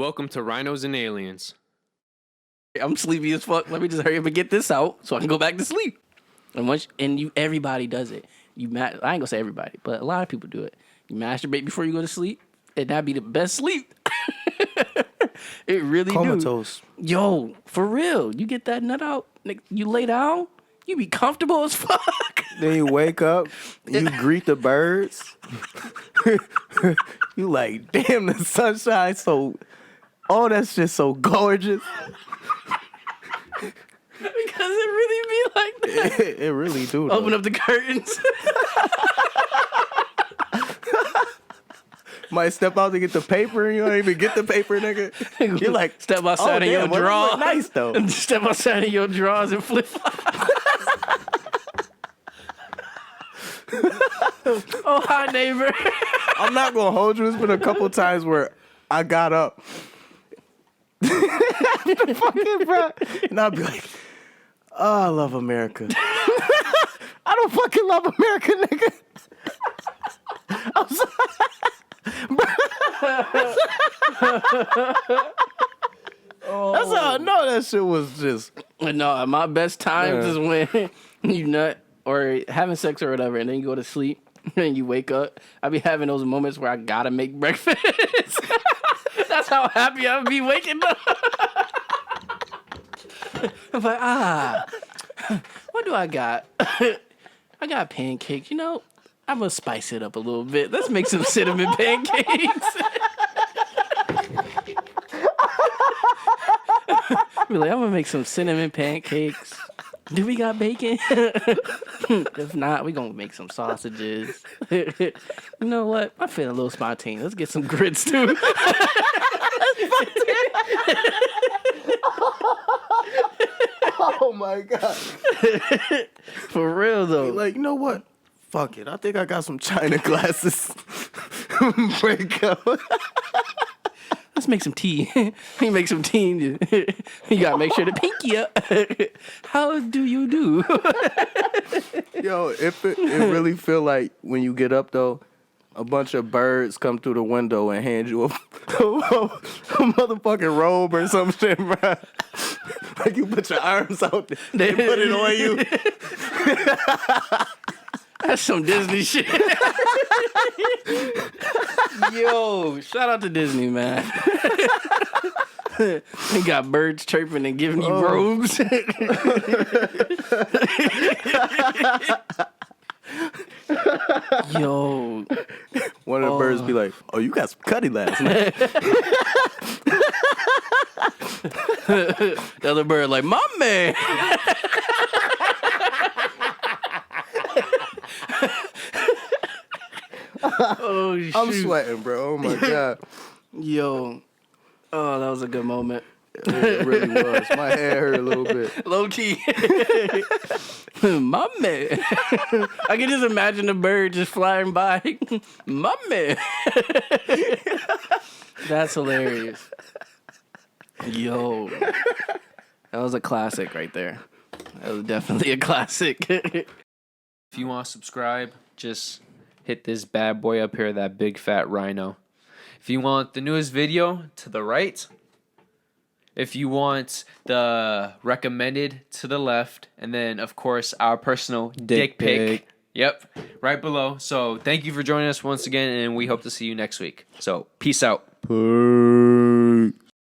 Welcome to Rhinos and Aliens. I'm sleepy as fuck. Let me just hurry up and get this out so I can go back to sleep. Everybody does it. I ain't gonna say everybody, but a lot of people do it. You masturbate before you go to sleep, and that'd be the best sleep. It really Comatose. do. Yo, for real. You get that nut out, you lay down, you be comfortable as fuck. Then you wake up, you greet the birds. You like, damn, the sunshine that's just so gorgeous. Because it really be like that. It really do. Though. Open up the curtains. Might step out to get the paper and you don't even get the paper, nigga. You're like, step outside of your drawers. Nice though. Step outside of your drawers and flip. Oh, hi, neighbor. I'm not gonna hold you. There's been a couple times where I got up, fucking bro, and I'll be like, "Oh, I love America." I don't fucking love America, nigga. I'm sorry. That's how I know that shit was just. No, my best times is when you nut or having sex or whatever, and then you go to sleep and you wake up. I be having those moments where I gotta make breakfast. That's how happy I be waking up. I'm like, what do I got? I got pancakes. You know, I'm gonna spice it up a little bit. Let's make some cinnamon pancakes. Be like, I'm gonna make some cinnamon pancakes. Do we got bacon? If not, we gonna make some sausages. You know what? I'm feeling a little spontaneous. Let's get some grits too. Oh my god. For real though. Like, you know what? Fuck it. I think I got some China glasses. Break up. Let's make some tea. You make some tea. You gotta make sure the pinky up. How do you do? Yo, it really feel like when you get up though, a bunch of birds come through the window and hand you a motherfucking robe or some shit, bro. Like you put your arms out there, they put it on you. That's some Disney shit. Yo, shout out to Disney, man. They got birds chirping and giving you robes. Yo. One of the birds be like, "Oh, you got some cutty last night." The other bird like, "My man." Oh, shoot. I'm sweating, bro. Oh my god. Yo. Oh, that was a good moment. It really was. My head hurt a little bit. Low key. My man. I can just imagine the bird just flying by. My man. That's hilarious. Yo. That was a classic right there. That was definitely a classic. If you want to subscribe, just hit this bad boy up here, that big fat rhino. If you want the newest video, to the right. If you want the recommended, to the left. And then, of course, our personal dick pic. Yep, right below. So thank you for joining us once again, and we hope to see you next week. So peace out. Peace.